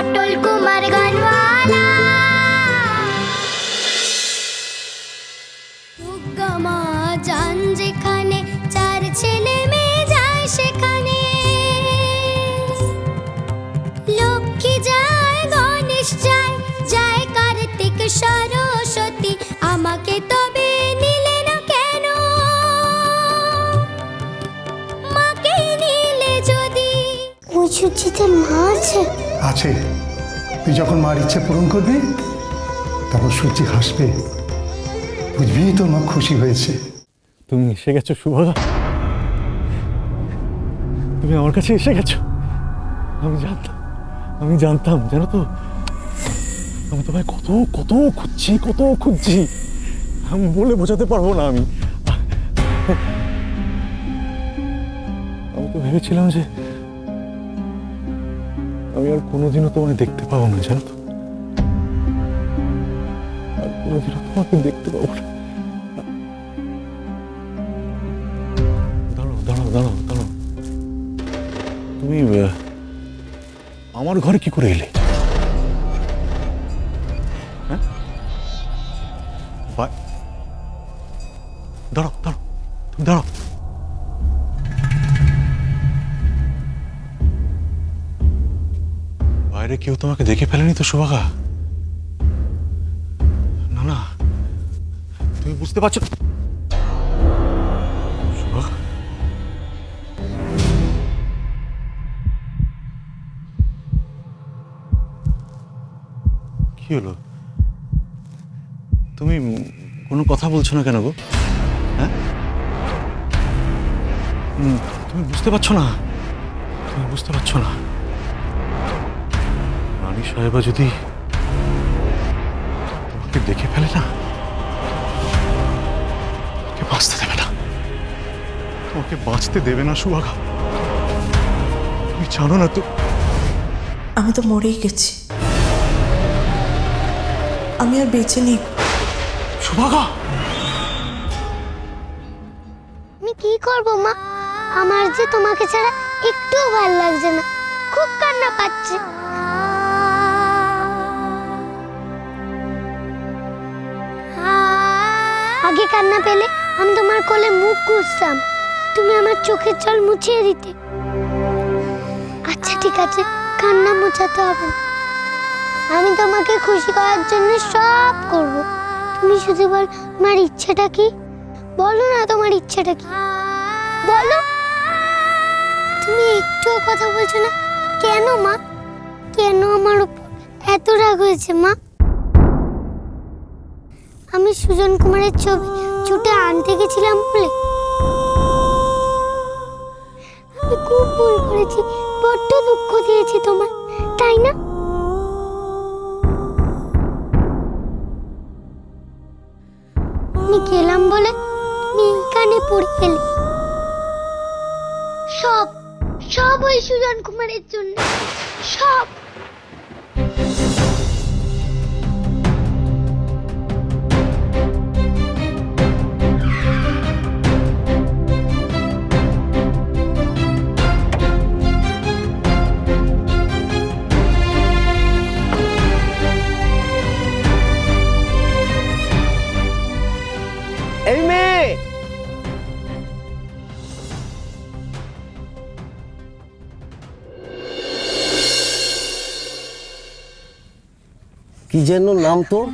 পটল কুমার গানওয়ালা। দুর্গা যান যেখানে, চার ছেলে মেয়ে যায় সেখানে। লক্ষ্মী যায়, গণেশ যায়, যায় কার্তিক সরস্বতী। আমাকে তবে নিলে না কেন? মাকে নিলে যদি। ওই সূচিতে মা আছে? আছে। তুই যখন মার ইচ্ছে পূরণ করবি তখন সূচি হাসবে, বুঝবি তোর মা খুশি হয়েছে। তুমি এসে গেছো সুভা, তুমি আমার কাছে এসে গেছো। আমি জানতাম জানো তো, আমি তোমায় কত কত খুঁজছি আমি বলে বোঝাতে পারবো না। আমি তো ভেবেছিলাম যে আমি আর কোনোদিনও তোমায় দেখতে পাবো না, জানো তো, আর কোনোদিনও তোমাকে দেখতে পাবো না। দাঁড়াও, তুমি আমার ঘরে কি করে এলে? হ্যাঁ, দাঁড়াও, তুমি দাঁড়াও। বাইরে কেউ তোমাকে দেখে ফেলেনি তো সুভাগা? না, তুমি বুঝতে পারছো সুভাগা? কি হলো? তুমি কোনো কথা বলছো না কেন গো? হ্যাঁ, তুমি বুঝতে পারছো না? রানী সাহেবা যদি তোমাকে দেখে ফেলে না, তোমাকে বাঁচতে দেবে না সুভাগা। তুমি জানো না তো, আমি তো মরেই গেছি, আমি আর বেঁচে নেই। সুভাগা, আমি কি করব মা? আমার যে তোমাকে ছাড়া একটুও ভালো লাগছে না, খুব কান্না পাচ্ছে। আগে কান্না পেলে আমি তোমার কোলে মুখ গুজতাম, তুমি আমার চোখের জল মুছিয়ে দিতে। আচ্ছা ঠিক আছে, কান্না মোছাতে হবে না, আমি তোমাকে খুশি করার জন্য সব করব। তুমি শুধু বল, তোমার ইচ্ছেটা কি? বলো না তোমার ইচ্ছেটা কি, বলো। তুমি একটুও কথা বলছো না কেন মা? কেন আমার উপর এত রাগ হয়েছে মা? আমি সুজন কুমারের ছবি ছুটে আনতে গেছিলাম বলে? আমি খুব ভুল করেছি, বড্ড দুঃখ দিয়েছি তোমার, তাই না? আমি গেলাম বলে তুমি কানে পড়ে গেলে। সব ওই সুজন কুমারের জন্য, সব। এই মেয়ে, কি যেন নাম তোর?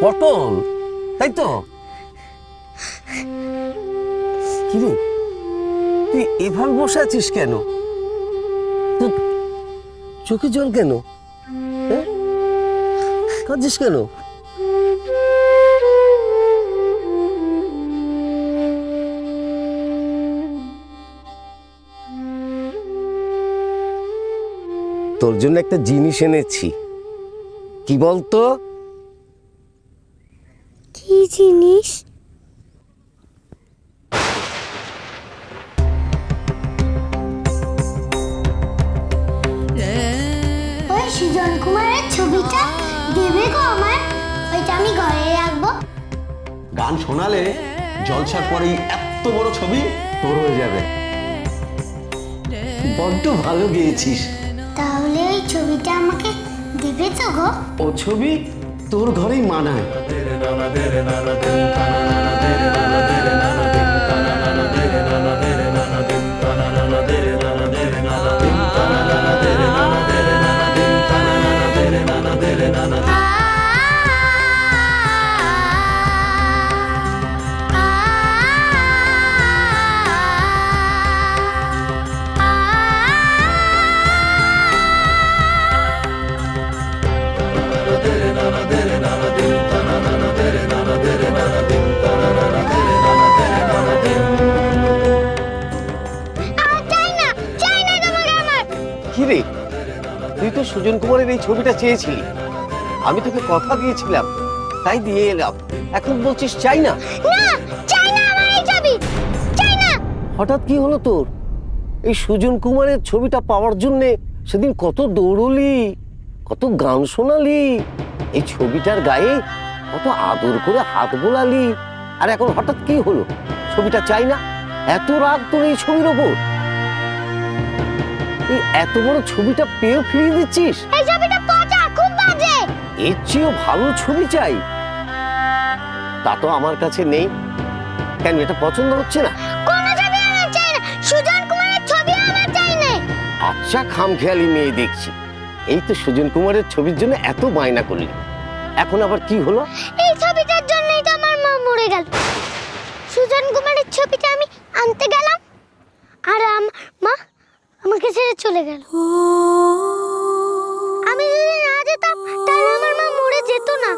পটল, তাই তো? কি রে, তুই এভাবে বসে আছিস কেন? তোর চোখে জল কেন? হ্যাঁ, কাঁদছিস কেন? তোর জন্য একটা জিনিস এনেছি, কি বলতো? কি জিনিস? ওই সুজন কুমারের ছবিটা দেবে গো আমার? ওইটা আমি ঘরে রাখবো। গান শোনালে জলসার পরেই এত বড় ছবি তোর হয়ে যাবে। বড্ড ভালো গেয়েছিস। তাহলে এই ছবিটা আমাকে দেবে তো গো? ও ছবি তোর ঘরেই মানায়। কিরে, তুই তো সুজন কুমারের এই ছবিটা চেয়েছিলি, আমি তোকে কথা দিয়েছিলাম, তাই দিয়ে এলাম। এখন বলছিস চাই না? না, চাই না আমার এই ছবি, চাই না। হঠাৎ কি হলো তোর? এই সুজন কুমারের ছবিটা পাওয়ার জন্যে সেদিন কত দৌড়লি, কত গান শোনালি, এই ছবিটার গায়ে কত আদর করে হাত বোলালি, আর এখন হঠাৎ কি হলো? ছবিটা চাই না? এত রাগ তোর এই ছবির ওপর? এই এত বড় ছবিটা পেয়েও ফিরিয়ে দিচ্ছিস? এই ছবিটা পচা, খুব বাজে। এর চেয়েও ভালো ছবি চাই, তা তো আমার কাছে নেই। কেন, এটা পছন্দ হচ্ছে না? কোন ছবি আমার চাই না, সুজন কুমারের ছবি আমার চাই না। আচ্ছা, খামখেয়ালি মেয়ে দেখছি। এই তো সুজন কুমারের ছবির জন্য এত বায়না করলি, এখন আবার কি হলো? এই ছবিটার জন্যই তো আমার মা মরে গেল। সুজন কুমারের ছবিটা আমি আনতে গেলাম, আর মা আমাকে ছেড়ে চলে গেল। আমি যদি না যেতাম তাহলে আমার মা মরে যেত না,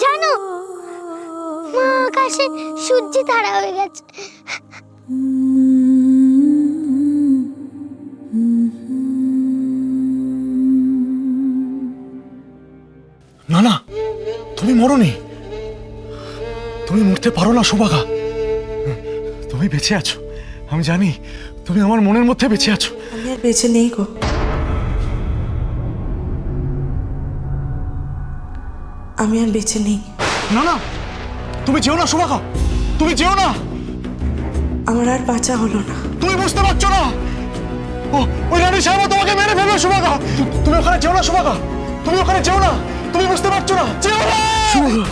জানো? মা আকাশে সূর্য তারা হয়ে গেছে। না না, তুমি মরনি, তুমি মরতে পারো না সুভাগা। তুমি বেঁচে আছো, আমি জানি তুমি আমার মনের মধ্যে বেঁচে আছো। আমি আর বেঁচে নেই গো। আমি আর বেঁচে নেই। না না, তুমি যেও না সুভাগা, তুমি যেও না। আমার আর বাঁচা হলো না। তুমি বুঝতে পারছো না, ওই রানী সাহেব তোমাকে মেরে ফেলবে সুভাগা। তুমি ওখানে যেও না সুভাগা, তুমি ওখানে যেও না, তুমি বুঝতে পারছো না, যেও না সুভাগা।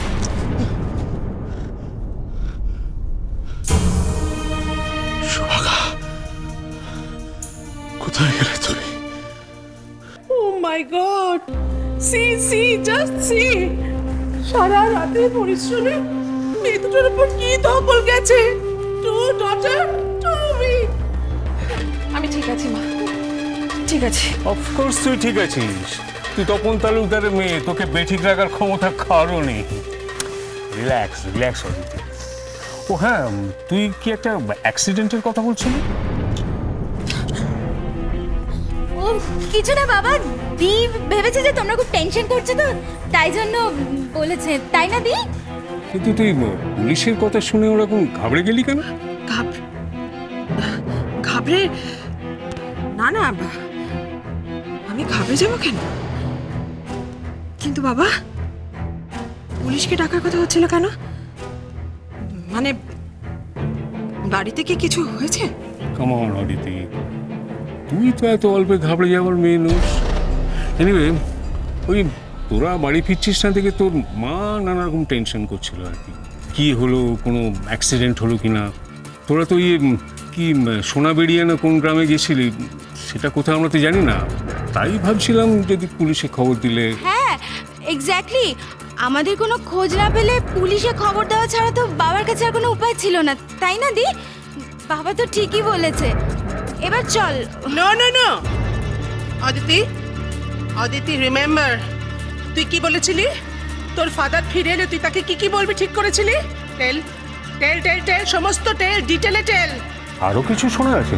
সুভাগা, কোথায় গেলে তুমি? Oh my God! See, just see! সারা রাতের পরিশ্রমে মেয়ে দুটোর উপর কি ধকল গেছে। To daughter, to me. আমি ঠিক আছি মা, ঠিক আছে। অফকোর্স তুই ঠিক আছিস, তুই তপন তালুকদারের মেয়ে, তোকে বেঠিক রাখার ক্ষমতা কারও নেই। রিল্যাক্স অদিতি। ও হ্যাঁ, তুই কি একটা অ্যাক্সিডেন্টের কথা বলছিলি? ও কিছু না বাবা, দি ভেবেছে যে তোমরা খুব টেনশন করছো তো তাই জন্য বলেছে, তাই না দি? কিন্তু তুই পুলিশের কথা শুনে ওরকম ঘাবড়ে গেলি কেন? ঘাবড়ে না না, আমি ঘাবড়ে যাবো কেন? কিন্তু বাবা, পুলিশকে ডাকার কথা হচ্ছিল কেন? মানে বাড়িতে কি কিছু হয়েছে? কামন অদিতি, তুই তো এত অল্পে ঘাবড়ে যাওয়ার মেয়ে নোস। এনিওয়ে, ওই তোরা বাড়ি ফিরছিস না থেকে তোর মা নানা রকম টেনশন করছিল আর কি। কি হলো, কোনো অ্যাক্সিডেন্ট হলো কিনা। তোরা তো কি সোনাবেড়িয়া না কোন গ্রামে গেছিলি, সেটা কোথাও আমরা তো জানি না, তাই ভাবছিলাম যদি পুলিশে খবর দিলে। হ্যাঁ এক্স্যাক্টলি, আমাদের কোনো খোঁজ না পেলে পুলিশে খবর দেওয়া ছাড়া তো বাবার কাছে আর কোনো উপায় ছিল না, তাই না দি? বাবা তো ঠিকই বলেছে। এবার চল। নো অদিতি রিমেম্বার, তুই কি বলেছিলি? তোর ফাদার ফিরে এলে তুই তাকে কি বলবি ঠিক করেছিলি? টেল সমস্ত ডিটেলে টেল। আরো কিছু শোনা আছে?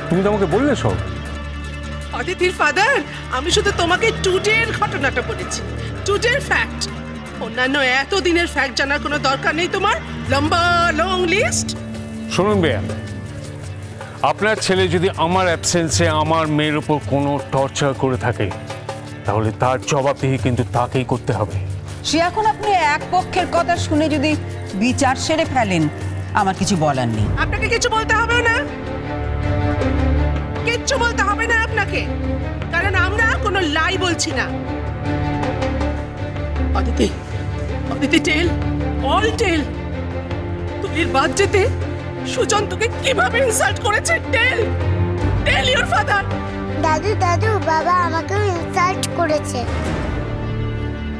তুমি তো আমাকে বললে সব। অদিতির ফাদার, আমি শুধু তোমাকে টুডের ঘটনাটা বলেছি, টুডের ফ্যাক্ট। অন্যান্য এত দিনের ফ্যাক্ট জানার কোনো দরকার নেই তোমার। Long list. শুনুন বেয়া, আপনার ছেলে যদি আমার অ্যাবসেন্সে আমার মেয়ের উপর কোনো টর্চার করে থাকে তাহলে তার জবাবদিহি কিন্তু তাকেই করতে হবে। সে এখন আপনি এক পক্ষের কথা শুনে যদি বিচার সেরে ফেলেন, আমার কিছু বলার নেই। আপনাকে কিছু বলতে হবে না, কিচ্ছু হবে না আপনাকে, কারণ আমরা কোনো লাই বলছি না। অদিতি, অদিতি টেল, অল টেল। তুলির বাদ যেতে সুজন তোকে কিভাবে ইনসাল্ট করেছে? টেল, টেল ইওর ফাদার। দাদু দাদু, বাবা আমাকেও ইনসাল্ট করেছে।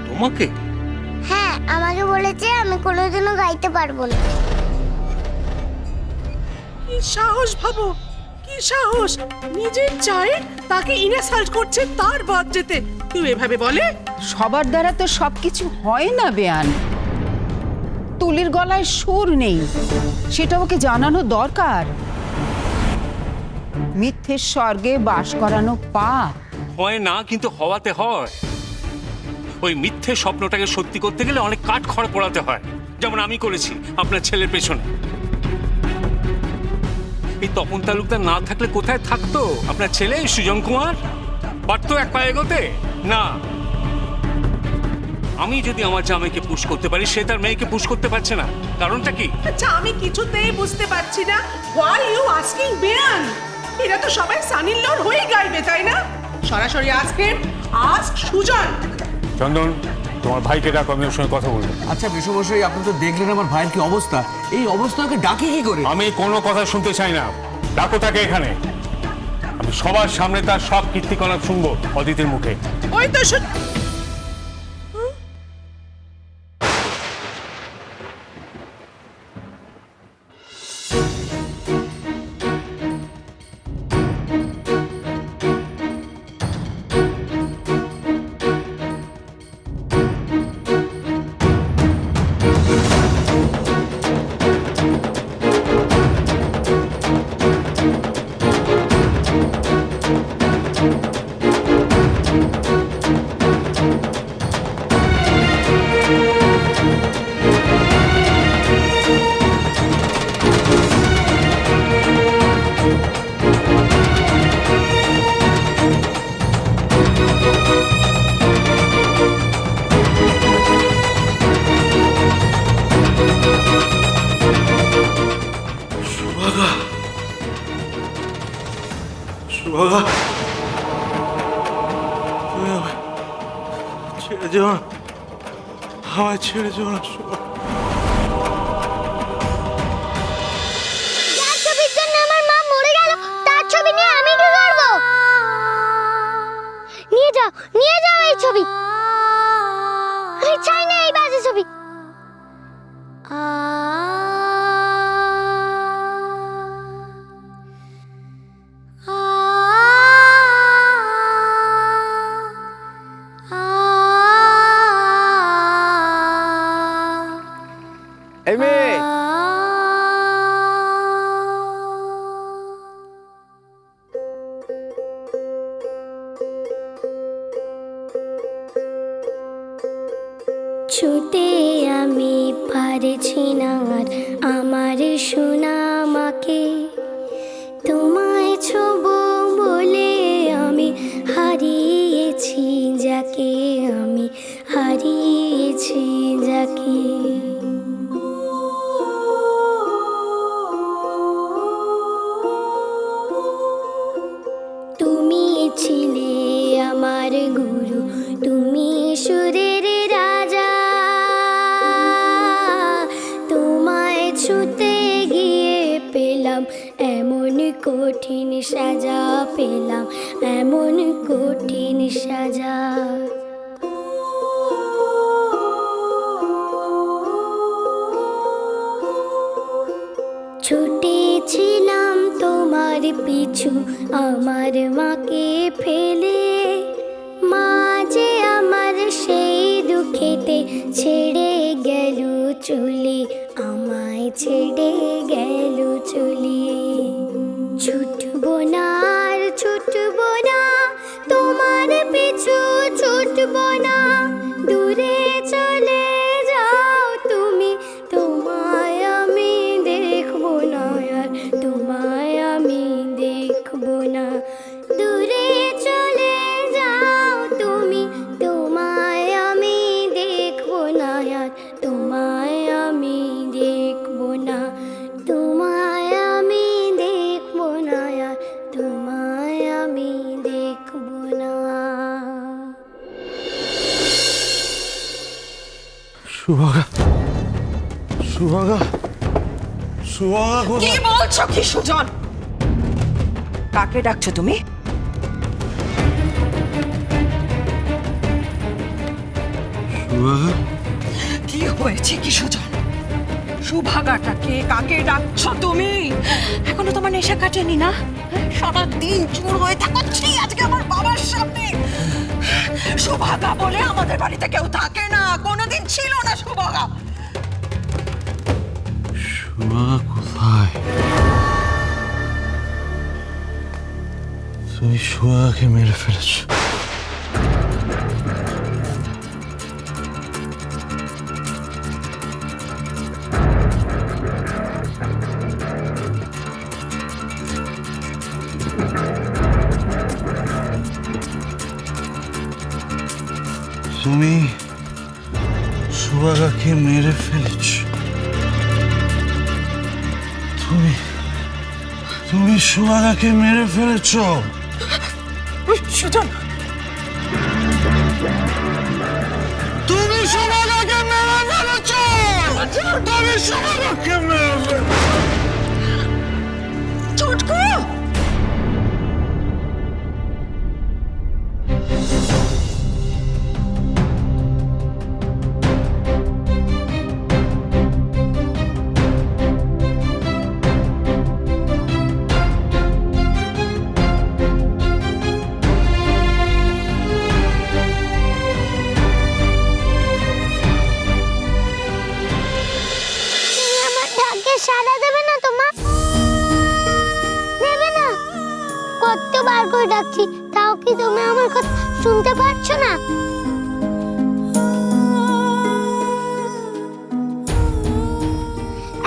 তোমাকে? হ্যাঁ, আমাকে বলেছে আমি কোনোদিনও গাইতে পারবো না। কি সাহস ভাবো, কি সাহস! নিজের চায়ে তাকে ইনসাল্ট করছে তার বাদ যেতে। তুই এভাবে বলে? সবার দ্বারা তো সবকিছু হয় না বেয়ান। তুলির গলায় সুর নেই, সেটা ওকে জানানো দরকার। মিথ্যের স্বর্গে বাস করানো পাপ। হয় না, কিন্তু হওয়াতে হয়। ওই মিথ্যে স্বপ্নটাকে সত্যি করতে গেলে অনেক কাঠ খড় পোড়াতে হয়, যেমন আমি করেছি আপনার ছেলের পেছনে। এই তপন তালুকদার না থাকলে কোথায় থাকতো আপনার ছেলে সুজন কুমার? পারতো এক পায়ে এগোতে? না। আমি যদি আমার জামাইকে পুশ করতে পারি, সে তার মেয়েকে পুশ করতে পারছে না। কারণটা কি? আচ্ছা, আমি কিছুতেই বুঝতে পারছি না হোয়াই ইউ আস্কিং বেয়ান। এরা তো সবাই সানির লর্ড হয়ে গাইবে, তাই না? সরাসরি আস্ক সুজন। চন্দন, তোমার ভাইকে ডাকো, আমি ওর সঙ্গে কথা বলবো। আচ্ছা বিশ্বমশাই, আপনি তো দেখলেন আমার ভাইয়ের কি অবস্থা। এই অবস্থাকে ডাকি কি করে? আমি কোনো কথা শুনতে চাই না, ডাকো তাকে এখানে। আমি সবার সামনে তার সব কীর্তিকলাপ শুনবো অদিতির মুখে। ওই তো সুভাগা, তুমি আমায় ছেড়ে যেও না, আমায় ছেড়ে যেও না সুভাগা। যার ছবির জন্য আমার মা মরে গেল, তার ছবি নিয়ে আমি কি করব? নিয়ে যাও এই ছবি। আমি চাই না এই বাজে ছবি। এই মেয়ে, ছুতে আমি পারছি না আর আমার সোনা মাকে, তোমায় ছোব বলে আমি হারিয়েছি যাকে, আমি হারিয়েছি যাকে। তুমি ছিলে আমার গুরু, তুমি সুরের রাজা, তোমায় ছুতে গিয়ে পেলাম এমন কঠিন সাজা, পেলাম এমন কঠিন সাজা। ছুটেছিলাম তোমার পিছু আমার মাকে ফেলে, মা যে আমার সেই দুঃখেতে ছেড়ে গেল চলে, আমায় ছেড়ে গেল চলে। ছুটবো না আর ছুটবো না, তোমার পিছু ছুটবো না, দূরে চলে যাও তুমি, তোমায় আমি দেখবো না আর, তোমায় আমি দেখবো না। দূরে চলে যাও তুমি, তোমায় আমি দেখবো না আর, তোমায় আমি দেখবো না, তোমায় আমি দেখবো না আর, সুভাগা সুভাগা সুভাগা কি কোথায়? বলছো কি সুজন? কাকে ডাকছো তুমি? সুভাগা কি হয়েছে কি সুজন? সুভাগাটাকে কাকে ডাকছো তুমি? এখনো তোমার নেশা কাটেনি না? সারাদিন চুর হয়ে থাকছি আজকে আমার বাবার সামনে। সুভাগা বলে আমাদের বাড়িতে কেউ থাকে না, কোনোদিন ছিল না সুভাগা। সুভাগা কোথায়? তুমি সুভাগাকে মেরে ফেলেছো। তুমি সুভাগাকে মেরে ফেলেছ। তুমি সুভাগাকে মেরে ফেলেছ। সুজন, তুমি সুভাগাকে মেরে ফেলেছ। তুমি সুভাগাকে মেরে ফেলেছ। চটকু তুমি আমার ডাকে সাড়া দেবে না তোমা? দেবে না? কতবার করে ডাকছি, তাও কি তুমি আমার কথা শুনতে পারছো না?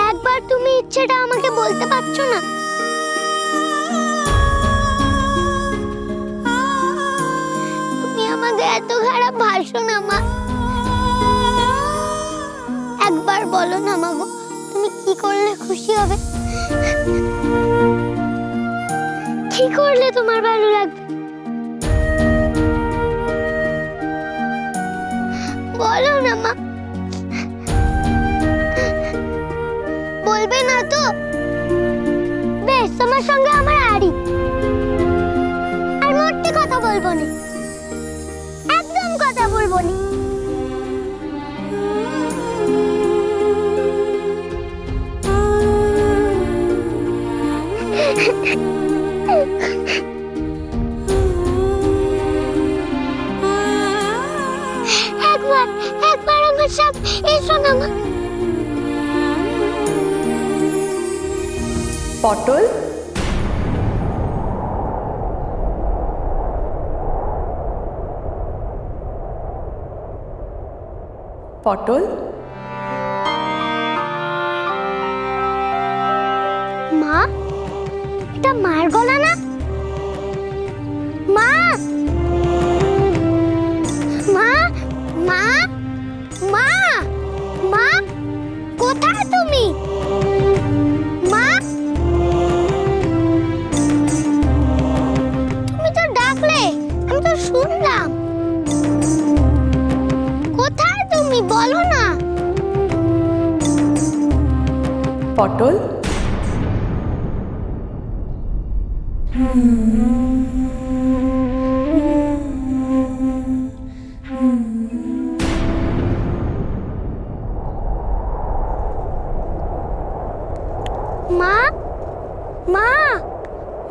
একবার তুমি ইচ্ছেটা আমাকে বলতে পারছো না? তুমি আমাকে এত খারাপ ভাসো না মা। একবার বলো না মা গো, তুমি কি করলে খুশি হবে? কি করলে তোমার ভালো লাগবে? বলো না মা। বলবে না তো? বেশ, তোমার সঙ্গে আমার আড়ি। আর মোটে কথা বলবো না, একদম কথা বলবো না। একবার আমার সাথে এসো না মা। পটল, পটল, মা, এটা মার গলা না? মা, মা, মা, মা, মা, কোথায় তুমি? মা, তুমি তো ডাকলে, আমি তো শুনলাম। কোথায় তুমি, বলো না? পটল, মা, মা,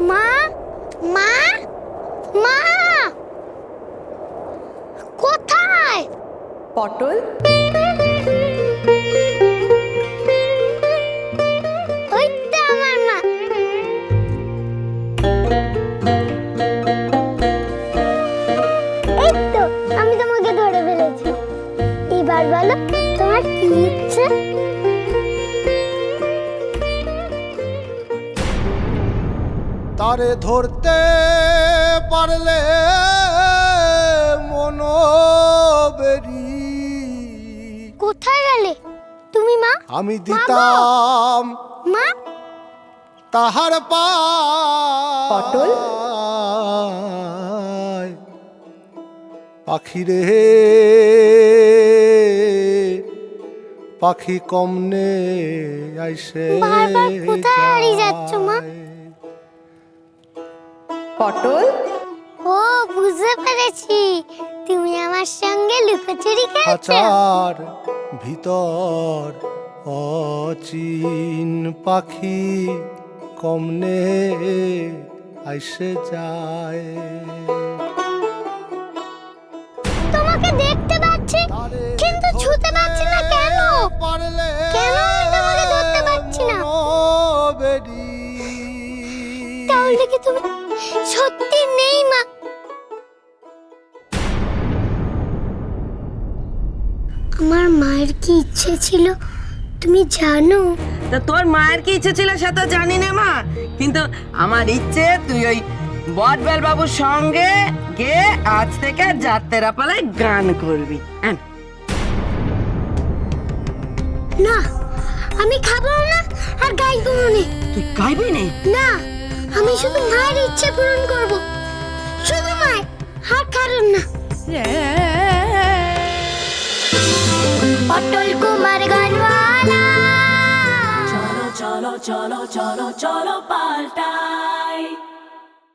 মা, মা, মা, কোথায়? পটল, ওই তো আমার মা। এই তো, আমি তোমাকে ধরে ফেলেছি। এবার বলো, তোমার কি ইচ্ছে? তারে ধরতে পারলে মনোবেরি কোথায় গেলে তুমি মা? আমি দিতাম মা, তাহার পটল? পাখিরে পাখি কমনে আইসে বারবার কোথায় হারিয়ে যাচ্ছ, মা? যায়। পটল ও, বুঝতে পেরেছি, তুমি আমার সঙ্গে লুকোচুরি খেলছো। খাঁচার ভিতর অচিন পাখি কমনে আইসে যায়। তোমাকে দেখতে পাচ্ছি কিন্তু ছুতে পারছি না, কেন? কেন আমি তোমাকে ধরতে পারছি না? তাহলে কি তুমি সত্যি নেই, মা? আমার মায়ের কি ইচ্ছে ছিল তুমি জানো? তা তোর মায়ের কি ইচ্ছে ছিল সে তো জানি না মা, কিন্তু আমার ইচ্ছে তুই ওই বটবেল বাবুর সঙ্গে গিয়ে আজ থেকে যাত্রা পালায় গান করবি। না, আমি খাবো না আর গাইবো না। তুই গাইবি না? না, আমি শুধু মায়ের ইচ্ছে পূরণ করব, শুধু মায়ের, আর কারণ না। পটল কুমার গানওয়ালা, চলো চলো চলো চলো চলো পাল্টা